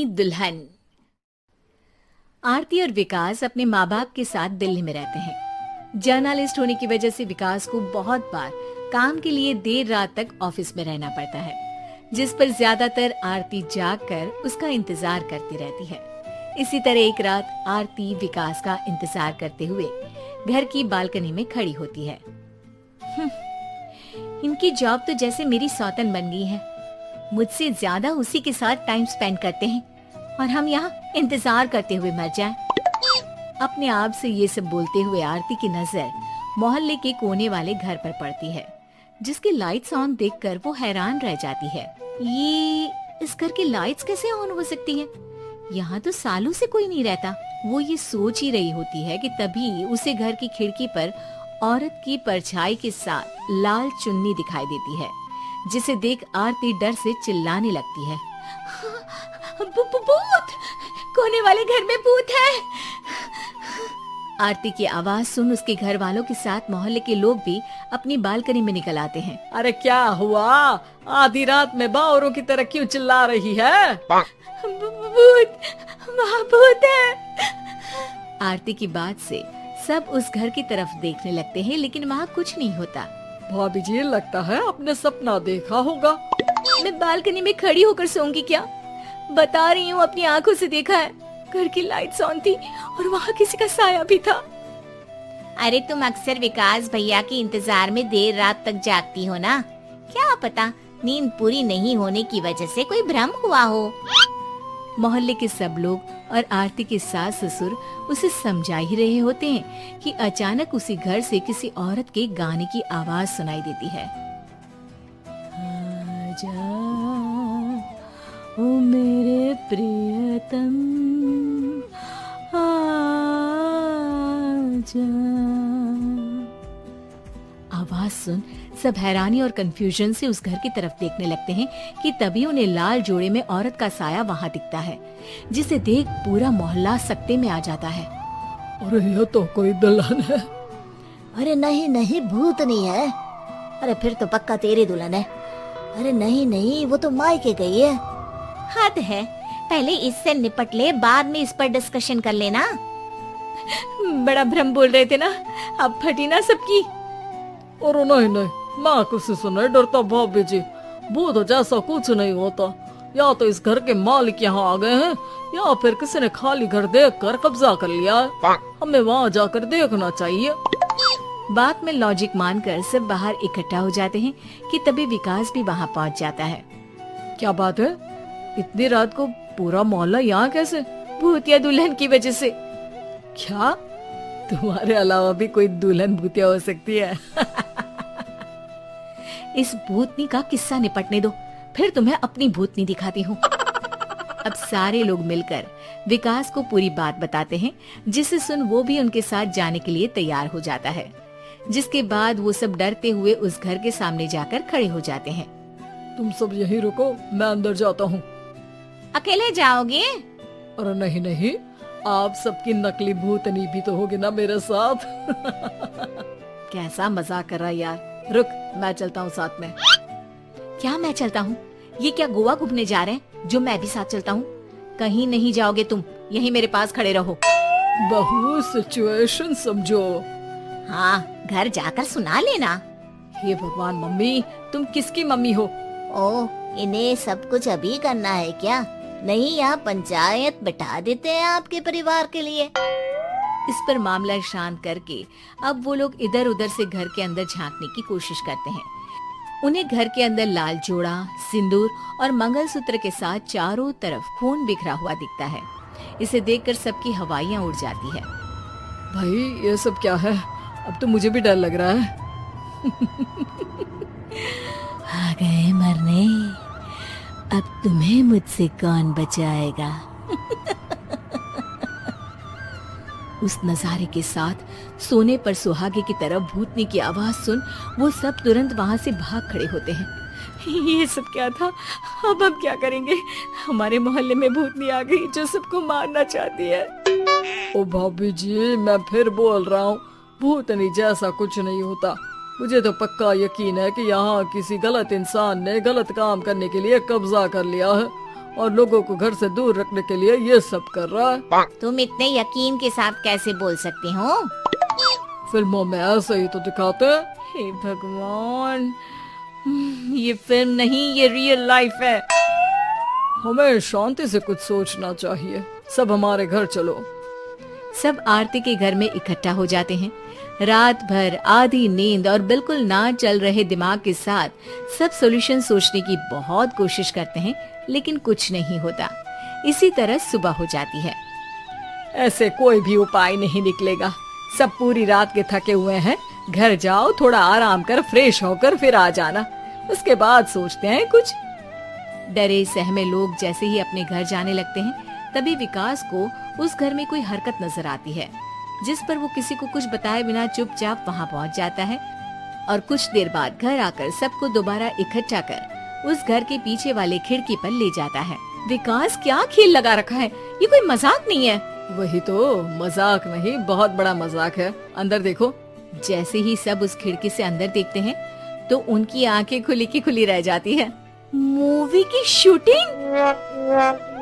अपनी दुल्हन। आरती और विकास अपने माँ बाप के साथ दिल्ली में रहते हैं। जर्नलिस्ट होने की वजह से विकास को बहुत बार काम के लिए देर रात तक ऑफिस में रहना पड़ता है, जिस पर ज्यादातर आरती जागकर उसका इंतजार करती रहती है। इसी तरह एक रात आरती विकास का इंतजार करते हुए घर की बालकनी में खड़ी होती है। इनकी जॉब तो जैसे मेरी सौतन बन गई है। मुझसे ज्यादा उसी के साथ टाइम स्पेंड करते हैं और हम यहाँ इंतजार करते हुए मर जाएं। अपने आप से ये सब बोलते हुए आरती की नजर मोहल्ले के कोने वाले घर पर पड़ती है, जिसके लाइट्स ऑन देखकर वो हैरान रह जाती है। ये इस घर की लाइट्स कैसे ऑन हो सकती हैं? यहाँ तो सालों से कोई नहीं रहता। वो ये सोच ही रही होती है कि तभी उसे घर की खिड़की पर औरत की परछाई के साथ लाल चुन्नी दिखाई देती है, जिसे देख आरती डर से चिल्लाने लगती है। भूत! कोने वाले घर में भूत है। आरती की आवाज सुन उसके घर वालों के साथ मोहल्ले के लोग भी अपनी बालकनी में निकल आते हैं। अरे क्या हुआ? आधी रात में बावरों की तरह क्यों चिल्ला रही है? भूत! वहाँ भूत है। आरती की बात से सब उस घर की तरफ देखने लगते हैं, लेकिन वहाँ कुछ नहीं होता। भाभी जी, लगता है आपने सपना देखा होगा। मैं बालकनी में खड़ी होकर सोऊंगी क्या? बता रही हूँ, अपनी आंखों से देखा है। घर की लाइट्स ऑन थी और वहाँ किसी का साया भी था। अरे तुम अक्सर विकास भैया के इंतजार में देर रात तक जागती हो ना, क्या पता नींद पूरी नहीं होने की वजह से कोई भ्रम हुआ हो। मोहल्ले के सब लोग और आरती के सास ससुर उसे समझा ही रहे होते हैं कि अचानक उसी घर से किसी औरत के गाने की आवाज सुनाई देती है। आजा ओ मेरे प्रियतम, आजा। आवाज सुन सब हैरानी और कंफ्यूजन से उस घर की तरफ देखने लगते हैं कि तभी उन्हें लाल जोड़े में औरत का साया वहाँ दिखता है, जिसे देख पूरा मोहल्ला सकते में आ जाता है। अरे ये तो कोई दुल्हन है। अरे नहीं नहीं, भूत नहीं है। अरे फिर तो पक्का तेरी दुल्हन है। अरे नहीं नहीं, वो तो मायके गई है। हद है, पहले इससे निपट ले, बाद में इस पर डिस्कशन कर लेना। बड़ा भ्रम बोल रहे थे ना, अब फटी ना सबकी। और नहीं नहीं, मैं किसी से नहीं डरता भाभी जी। भूत जैसा कुछ नहीं होता। या तो इस घर के मालिक यहाँ आ गए हैं, या फिर किसी ने खाली घर देखकर कब्जा कर लिया है। हमें वहाँ जाकर देखना चाहिए। बात में लॉजिक मानकर सब बाहर इकट्ठा हो जाते हैं कि तभी विकास भी वहाँ पहुँच जाता है। क्या बात है? इतनी रात को पूरा मोहल्ला यहाँ कैसे? भूतिया दुल्हन की वजह से। क्या तुम्हारे अलावा भी कोई दुल्हन भूतिया हो सकती है? इस भूतनी का किस्सा निपटने दो, फिर तुम्हें अपनी भूतनी दिखाती हूँ। अब सारे लोग मिलकर विकास को पूरी बात बताते हैं, जिसे सुन वो भी उनके साथ जाने के लिए तैयार हो जाता है। जिसके बाद वो सब डरते हुए उस घर के सामने जाकर खड़े हो जाते हैं। तुम सब यहीं रुको, मैं अंदर जाता हूँ। अकेले जाओगे? अरे नहीं नहीं, आप सबकी नकली भूतनी भी तो होगी ना मेरे साथ। कैसा मजाक कर रहा है यार। रुक, मैं चलता हूँ साथ में। क्या मैं चलता हूँ? ये क्या गोवा घूमने जा रहे हैं जो मैं भी साथ चलता हूँ? कहीं नहीं जाओगे तुम, यहीं मेरे पास खड़े रहो। बहू सिचुएशन समझो। हाँ, घर जाकर सुना लेना। हे भगवान, मम्मी तुम किसकी मम्मी हो? ओ, इन्हें सब कुछ अभी करना है क्या? नहीं, यहाँ पंचायत बैठा देते हैं आपके परिवार के लिए। इस पर मामला शांत करके अब वो लोग इधर उधर से घर के अंदर झांकने की कोशिश करते हैं। उन्हें घर के अंदर लाल जोड़ा, सिंदूर और मंगलसूत्र के साथ चारों तरफ खून बिखरा हुआ दिखता है। इसे देखकर सबकी हवाइयां उड़ जाती है। भाई ये सब क्या है? अब तो मुझे भी डर लग रहा है। आ गए मरने, अब तुम्हें मुझसे कौन बचाएगा? उस नजारे के साथ सोने पर सुहागे की तरफ भूतनी की आवाज सुन वो सब तुरंत वहाँ से भाग खड़े होते हैं। ये सब क्या था? अब हम क्या करेंगे? हमारे मोहल्ले में भूतनी आ गई जो सबको मारना चाहती है। ओ भाभी जी, मैं फिर बोल रहा हूँ, भूतनी जैसा कुछ नहीं होता। मुझे तो पक्का यकीन है कि यहाँ किसी गलत इंसान ने गलत काम करने के लिए कब्जा कर लिया है और लोगों को घर से दूर रखने के लिए ये सब कर रहा है। तुम इतने यकीन के साथ कैसे बोल सकते हो? फिल्मों में ऐसे ही तो दिखाते हैं। हे भगवान, ये फिल्म नहीं, ये रियल लाइफ है। हमें शांति से कुछ सोचना चाहिए। सब हमारे घर चलो। सब आरती के घर में इकट्ठा हो जाते हैं। रात भर आधी नींद और बिल्कुल ना चल रहे दिमाग के साथ सब सॉल्यूशन सोचने की बहुत कोशिश करते हैं, लेकिन कुछ नहीं होता। इसी तरह सुबह हो जाती है। ऐसे कोई भी उपाय नहीं निकलेगा। सब पूरी रात के थके हुए हैं। घर जाओ, थोड़ा आराम कर, फ्रेश होकर फिर आ जाना। उसके बाद सोचते हैं कुछ। डरे सहमे लोग जैसे ही अपने घर जाने लगते हैं, तभी विकास को उस घर में कोई हरकत नजर आती है, जिस पर वो किसी को कुछ बताए बिना चुपचाप वहाँ पहुँच जाता है और कुछ देर बाद घर आकर सबको दोबारा इकट्ठा कर उस घर के पीछे वाले खिड़की पर ले जाता है। विकास, क्या खेल लगा रखा है? ये कोई मजाक नहीं है। वही तो, मजाक नहीं, बहुत बड़ा मजाक है। अंदर देखो। जैसे ही सब उस खिड़की से अंदर देखते हैं तो उनकी आंखें खुली की खुली रह जाती है। मूवी की शूटिंग?